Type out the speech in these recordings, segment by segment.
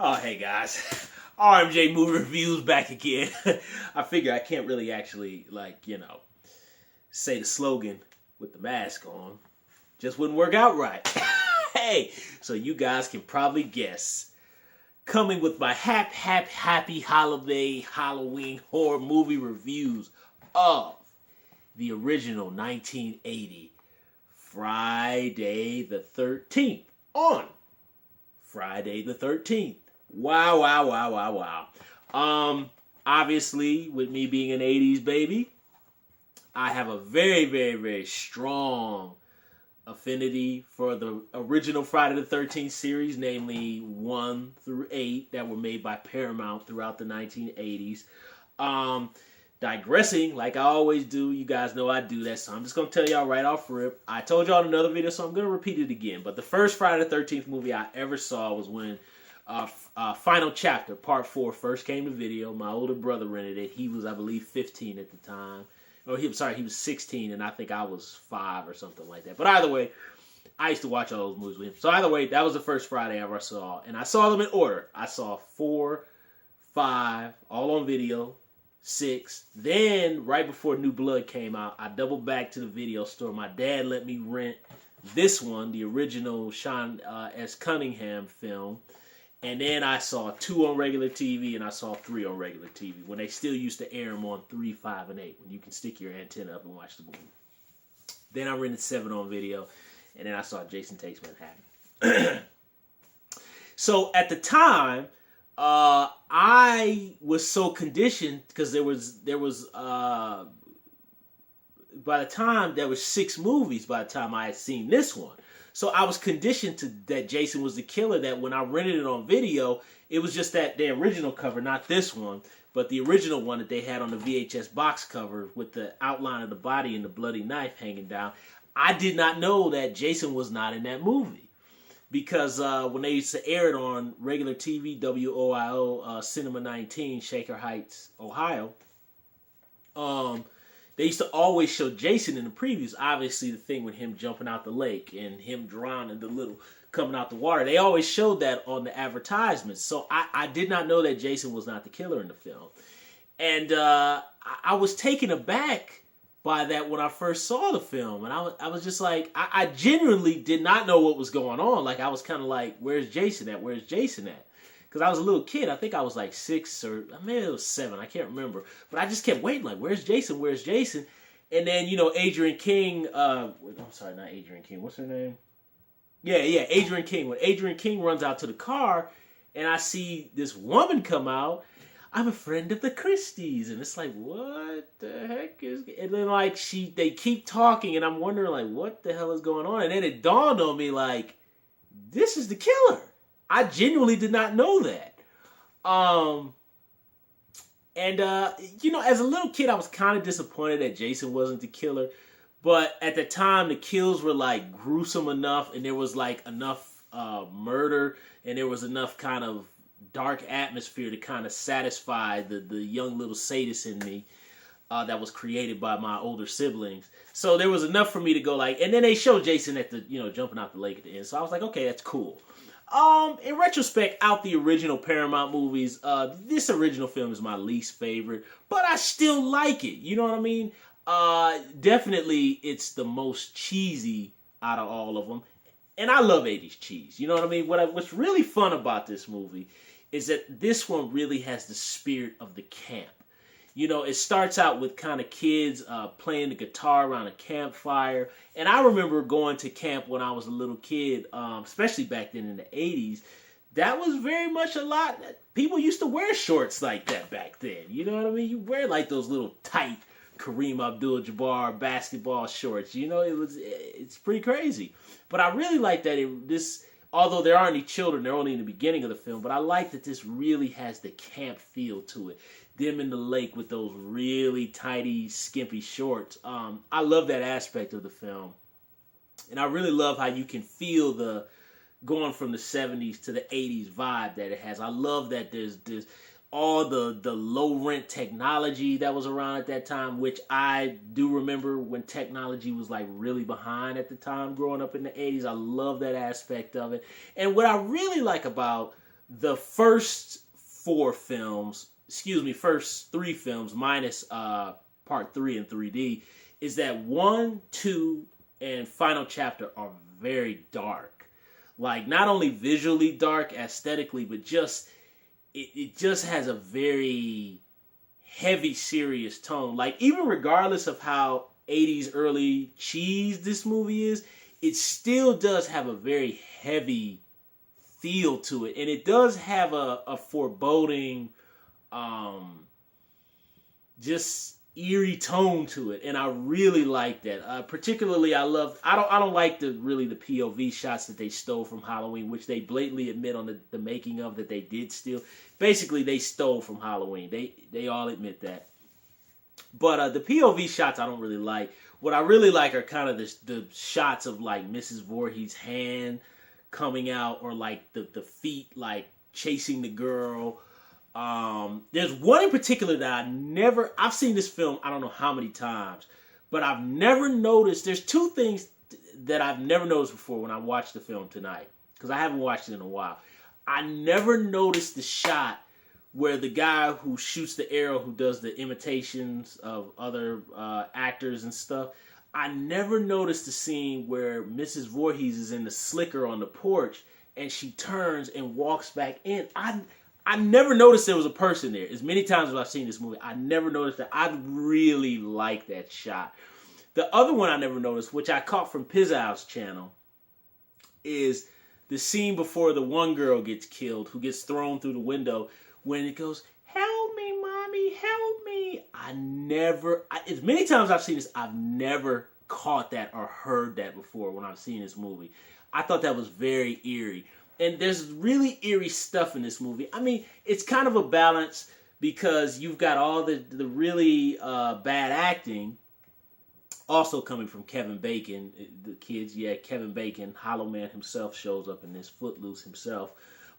Oh, hey guys. RMJ Movie Reviews back again. I figure I can't really actually, say the slogan with the mask on. Just wouldn't work out right. Hey, so you guys can probably guess. Coming with my happy holiday Halloween horror movie reviews of the original 1980 Friday the 13th on Friday the 13th. Wow. Obviously, with me being an 80s baby, I have a very strong affinity for the original Friday the 13th series, namely 1 through 8 that were made by Paramount throughout the 1980s. Digressing, like I always do, you guys know I do that, so I'm just going to tell y'all right off rip. I told y'all in another video, so I'm going to repeat it again. But the first Friday the 13th movie I ever saw was when Final Chapter, Part 4, first came to video. My older brother rented it. He was, I believe, 15 at the time. He was 16, and I think I was 5 or something like that. But either way, I used to watch all those movies with him. So either way, that was the first Friday I ever saw. And I saw them in order. I saw 4, 5, all on video. 6. Then, right before New Blood came out, I doubled back to the video store. My dad let me rent this one, the original Sean S. Cunningham film. And then I saw 2 on regular TV, and I saw 3 on regular TV, when they still used to air them on 3, 5, and 8, when you can stick your antenna up and watch the movie. Then I rented 7 on video, and then I saw Jason Takes Manhattan. So, at the time, I was so conditioned because there was by the time there was 6 movies by the time I had seen this one. So I was conditioned to that Jason was the killer, that when I rented it on video, it was just that the original cover, not this one, but the original one that they had on the VHS box cover with the outline of the body and the bloody knife hanging down. I did not know that Jason was not in that movie. Because when they used to air it on regular TV, WOIO Cinema 19, Shaker Heights, Ohio, they used to always show Jason in the previews. Obviously, the thing with him jumping out the lake and him drowning, the little coming out the water. They always showed that on the advertisements. So I did not know that Jason was not the killer in the film. And I was taken aback by that when I first saw the film. And I was just like, I genuinely did not know what was going on. Like, I was kind of like, where's Jason at? Where's Jason at? Because I was a little kid. I think I was like 6 or maybe it was 7. I can't remember. But I just kept waiting, like, where's Jason? Where's Jason? And then, Adrienne King, I'm sorry, not Adrienne King. What's her name? Yeah, Adrienne King. When Adrienne King runs out to the car and I see this woman come out, I'm a friend of the Christies. And it's like, what the heck is... And then, like, they keep talking, and I'm wondering, like, what the hell is going on? And then it dawned on me, like, this is the killer. I genuinely did not know that. As a little kid, I was kind of disappointed that Jason wasn't the killer. But at the time, the kills were, like, gruesome enough, and there was, like, enough murder, and there was enough kind of dark atmosphere to kind of satisfy the young little sadist in me that was created by my older siblings. So there was enough for me to go like, and then they showed Jason at the, jumping out the lake at the end. So I was like, okay, that's cool. In retrospect, out the original Paramount movies, this original film is my least favorite, but I still like it. You know what I mean? Definitely it's the most cheesy out of all of them. And I love 80s cheese. You know what I mean? What's really fun about this movie is that this one really has the spirit of the camp. It starts out with kind of kids playing the guitar around a campfire. And I remember going to camp when I was a little kid, especially back then in the 80s. That was very much a lot. People used to wear shorts like that back then. You know what I mean? You wear like those little tight Kareem Abdul-Jabbar basketball shorts. It's pretty crazy. But I really like that although there aren't any children, they're only in the beginning of the film, but I like that this really has the camp feel to it. Them in the lake with those really tighty, skimpy shorts. I love that aspect of the film. And I really love how you can feel the going from the 70s to the 80s vibe that it has. I love that there's all the low rent technology that was around at that time, which I do remember when technology was like really behind at the time growing up in the 80s. I love that aspect of it. And what I really like about the first first three films minus part 3 in 3D, is that 1, 2, and final chapter are very dark. Like, not only visually dark, aesthetically, but just it just has a very heavy, serious tone. Like, even regardless of how 80s early cheese this movie is, it still does have a very heavy feel to it, and it does have a foreboding, just eerie tone to it, and I really like that. Particularly, I don't like the POV shots that they stole from Halloween, which they blatantly admit on the making of that they did steal. Basically, they stole from Halloween. They all admit that. But the POV shots I don't really like. What I really like are kind of the shots of like Mrs. Voorhees' hand coming out, or like the feet like chasing the girl. There's one in particular that I've seen this film I don't know how many times, but I've never noticed. There's two things that I've never noticed before when I watched the film tonight, because I haven't watched it in a while. I never noticed the shot where the guy who shoots the arrow, who does the imitations of other actors and stuff, I never noticed the scene where Mrs. Voorhees is in the slicker on the porch and she turns and walks back in. I never noticed there was a person there. As many times as I've seen this movie, I never noticed that. I really like that shot. The other one I never noticed, which I caught from Pizzow's channel, is the scene before the one girl gets killed, who gets thrown through the window, when it goes, "Help me, mommy, help me." As many times I've seen this, I've never caught that or heard that before when I've seen this movie. I thought that was very eerie. And there's really eerie stuff in this movie. I mean, it's kind of a balance, because you've got all the really bad acting also coming from Kevin Bacon. The kids, yeah, Kevin Bacon, Hollow Man himself, shows up in this, Footloose himself.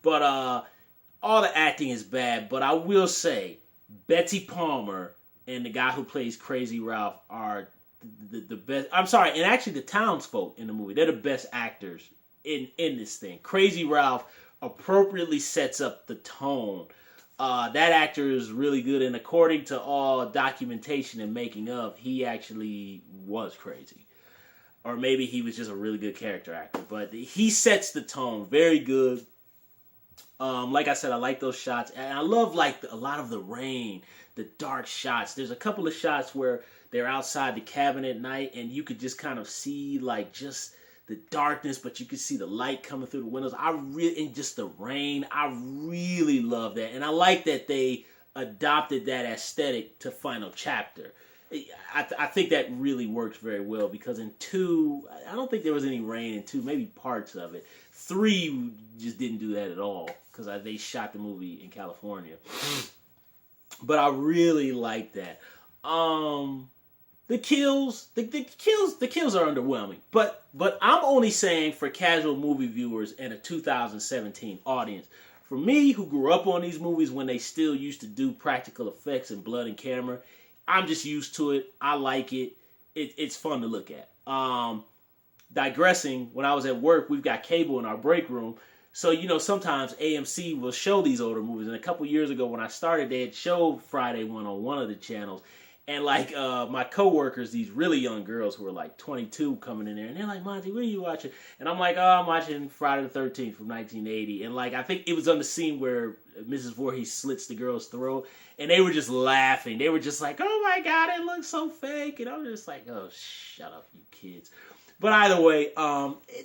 But all the acting is bad. But I will say, Betsy Palmer and the guy who plays Crazy Ralph are the best. I'm sorry, and actually the townsfolk in the movie, they're the best actors in this thing. Crazy Ralph appropriately sets up the tone. That actor is really good, and according to all documentation and making of, he actually was crazy. Or maybe he was just a really good character actor. But he sets the tone very good. Like I said, I like those shots. And I love like a lot of the rain, the dark shots. There's a couple of shots where they're outside the cabin at night, and you could just kind of see like just the darkness, but you could see the light coming through the windows. And just the rain. I really love that. And I like that they adopted that aesthetic to Final Chapter. I think that really works very well, because in 2, I don't think there was any rain in 2, maybe parts of it. 3 just didn't do that at all, because they shot the movie in California. But I really like that. The kills are underwhelming. But I'm only saying for casual movie viewers and a 2017 audience. For me, who grew up on these movies when they still used to do practical effects and blood and camera, I'm just used to it. I like it. It's fun to look at. Digressing, when I was at work, we've got cable in our break room. So, sometimes AMC will show these older movies. And a couple years ago when I started, they had showed Friday one on one of the channels. And like my coworkers, these really young girls who were like 22 coming in there, and they're like, "Monty, what are you watching?" And I'm like, "Oh, I'm watching Friday the 13th from 1980." And like, I think it was on the scene where Mrs. Voorhees slits the girl's throat, and they were just laughing. They were just like, "Oh my God, it looks so fake." And I'm just like, "Oh, shut up, you kids." But either way,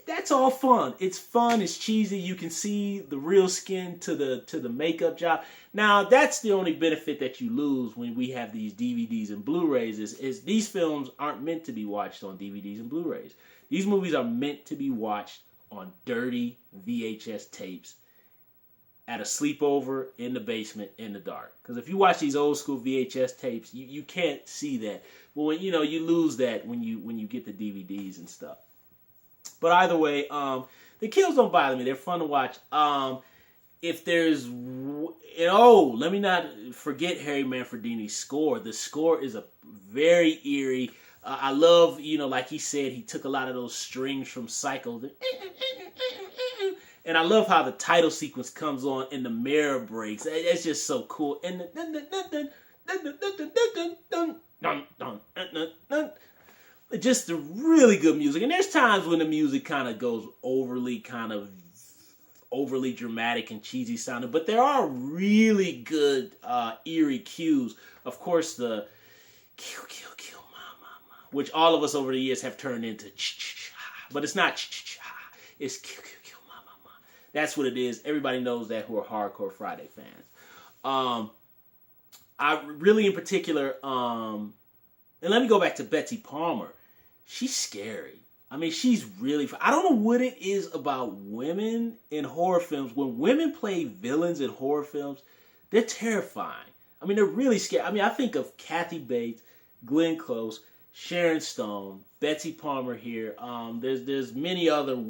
that's all fun. It's fun. It's cheesy. You can see the real skin to the makeup job. Now, that's the only benefit that you lose when we have these DVDs and Blu-rays is these films aren't meant to be watched on DVDs and Blu-rays. These movies are meant to be watched on dirty VHS tapes at a sleepover in the basement in the dark. Because if you watch these old school VHS tapes, you can't see that. Well, you lose that when you get the DVDs and stuff. But either way, the kills don't bother me. They're fun to watch. If there's, let me not forget Harry Manfredini's score. The score is a very eerie. I love, like he said, he took a lot of those strings from Psycho, And I love how the title sequence comes on and the mirror breaks. It's just so cool. And just the really good music. And there's times when the music kind of goes overly dramatic and cheesy sounding, but there are really good eerie cues. Of course, the kill, kill, kill, ma, which all of us over the years have turned into but it's not it's kill, kill, kill, ma. That's what it is. Everybody knows that who are hardcore Friday fans. I really, in particular, and let me go back to Betsy Palmer. She's scary. I mean, she's really... I don't know what it is about women in horror films. When women play villains in horror films, they're terrifying. I mean, they're really scary. I mean, I think of Kathy Bates, Glenn Close, Sharon Stone, Betsy Palmer here. There's many other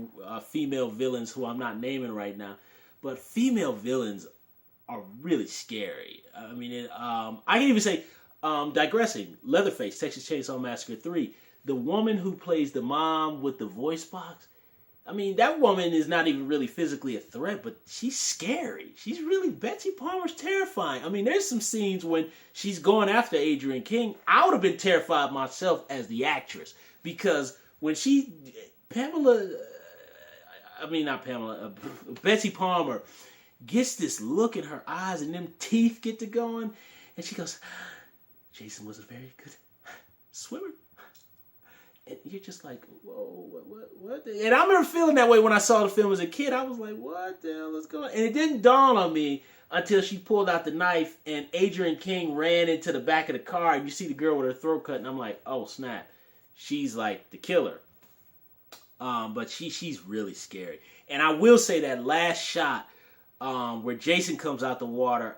female villains who I'm not naming right now. But female villains are really scary. I mean, I can even say, digressing, Leatherface, Texas Chainsaw Massacre 3. The woman who plays the mom with the voice box, I mean, that woman is not even really physically a threat, but she's scary. She's really... Betsy Palmer's terrifying. I mean, there's some scenes when she's going after Adrienne King. I would have been terrified myself as the actress, because when Betsy Palmer gets this look in her eyes and them teeth get to going, and she goes, Jason was a very good swimmer. And you're just like, whoa, what? And I remember feeling that way when I saw the film as a kid. I was like, what the hell is going on? And it didn't dawn on me until she pulled out the knife and Adrienne King ran into the back of the car and you see the girl with her throat cut and I'm like, oh, snap. She's like the killer. But she's really scary. And I will say that last shot where Jason comes out the water,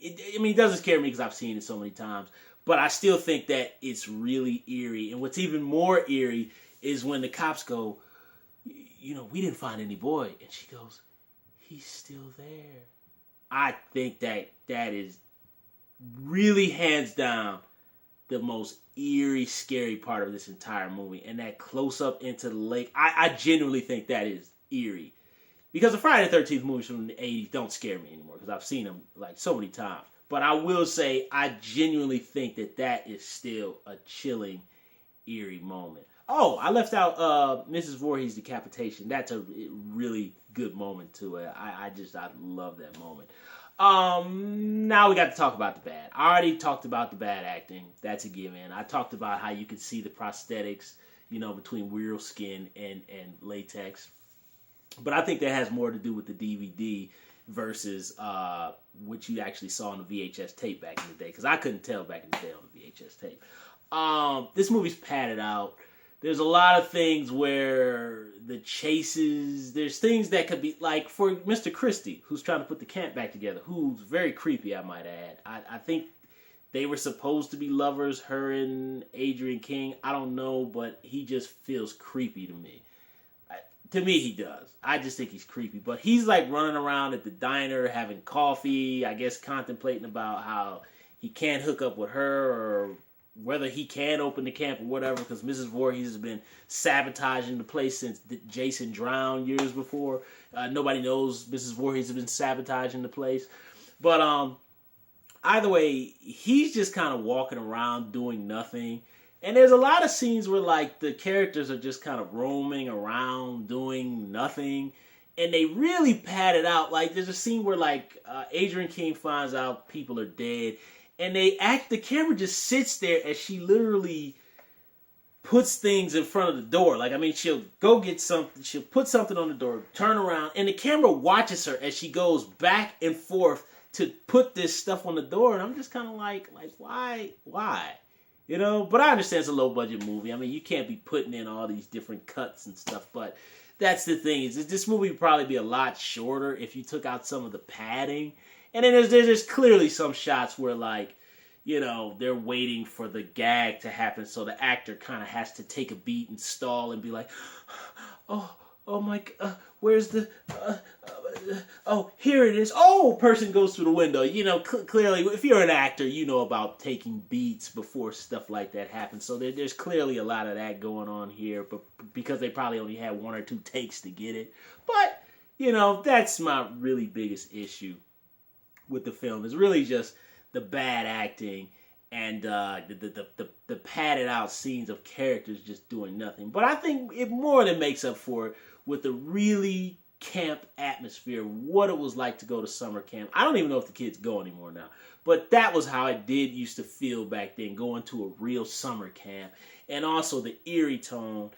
it doesn't scare me because I've seen it so many times. But I still think that it's really eerie. And what's even more eerie is when the cops go, we didn't find any boy. And she goes, he's still there. I think that is really hands down the most eerie, scary part of this entire movie. And that close up into the lake, I genuinely think that is eerie. Because the Friday the 13th movies from the 80s don't scare me anymore because I've seen them like so many times. But I will say, I genuinely think that is still a chilling, eerie moment. Oh, I left out Mrs. Voorhees' decapitation. That's a really good moment, too. I love that moment. Now we got to talk about the bad. I already talked about the bad acting. That's a given. I talked about how you could see the prosthetics, between real skin and latex. But I think that has more to do with the DVD versus what you actually saw on the VHS tape back in the day. Because I couldn't tell back in the day on the VHS tape. This movie's padded out. There's a lot of things where the chases, there's things that could be, like for Mr. Christie, who's trying to put the camp back together, who's very creepy, I might add. I think they were supposed to be lovers, her and Adrienne King. I don't know, but he just feels creepy to me. To me, he does. I just think he's creepy. But he's like running around at the diner having coffee, I guess contemplating about how he can't hook up with her or whether he can open the camp or whatever, because Mrs. Voorhees has been sabotaging the place since Jason drowned years before. Nobody knows Mrs. Voorhees has been sabotaging the place. But either way, he's just kind of walking around doing nothing. And there's a lot of scenes where, like, the characters are just kind of roaming around, doing nothing. And they really pad it out. Like, there's a scene where, like, Adrienne King finds out people are dead. And the camera just sits there as she literally puts things in front of the door. Like, I mean, she'll go get something. She'll put something on the door, turn around. And the camera watches her as she goes back and forth to put this stuff on the door. And I'm just kind of like, why? But I understand it's a low-budget movie. I mean, you can't be putting in all these different cuts and stuff, but that's the thing. Is this movie would probably be a lot shorter if you took out some of the padding. And then there's clearly some shots where, like, they're waiting for the gag to happen, so the actor kind of has to take a beat and stall and be like, oh my, where's the, oh, here it is. Oh, person goes through the window. You know, clearly, if you're an actor, you know about taking beats before stuff like that happens. So there's clearly a lot of that going on here, but because they probably only had 1 or 2 takes to get it. But, you know, that's my really biggest issue with the film. Is really just the bad acting and the padded out scenes of characters just doing nothing. But I think it more than makes up for it with the really camp atmosphere, what it was like to go to summer camp. I don't even know if the kids go anymore now, but that was how it did used to feel back then, going to a real summer camp. And also the eerie tone,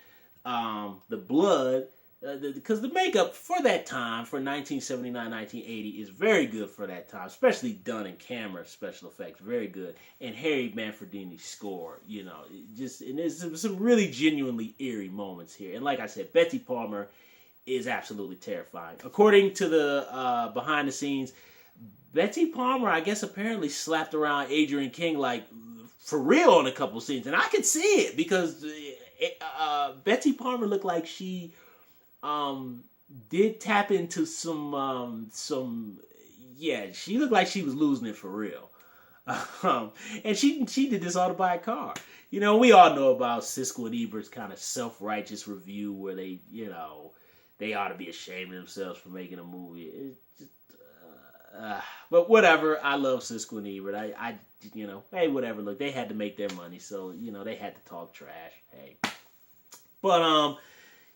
the blood, because the makeup for that time, for 1979, 1980, is very good for that time, especially done in camera special effects, very good. And Harry Manfredini's score, you know, just, and there's some really genuinely eerie moments here. And like I said, Betsy Palmer is absolutely terrifying. According to the behind the scenes, Betsy Palmer, I guess, apparently slapped around Adrian King like for real on a couple scenes, and I could see it because Betsy Palmer looked like she did tap into some yeah, she looked like she was losing it for real. And she did this all to buy a car. You know, we all know about Siskel and Ebert's kind of self-righteous review where they, you know, they ought to be ashamed of themselves for making a movie. It just, but whatever. I love Siskel and Ebert. I, you know, hey, whatever. Look, they had to make their money, so you know they had to talk trash. Hey, but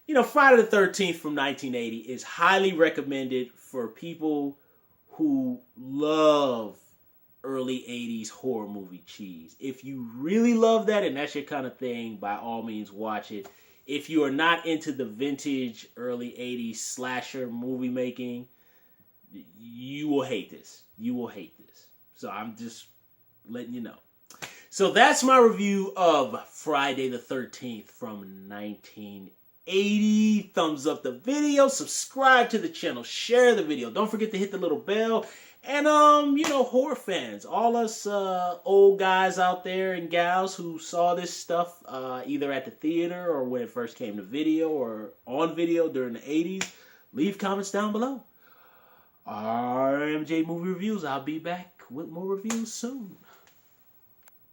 you know, Friday the 13th from 1980 is highly recommended for people who love early 80s horror movie cheese. If you really love that and that's your kind of thing, by all means watch it. If you are not into the vintage early 80s slasher movie making, you will hate this. You will hate this. So I'm just letting you know. So that's my review of Friday the 13th from 1980. Thumbs up the video, subscribe to the channel, share the video. Don't forget to hit the little bell. And, you know, horror fans, all us old guys out there and gals who saw this stuff either at the theater or when it first came to video or on video during the 80s, leave comments down below. RMJ Movie Reviews. I'll be back with more reviews soon.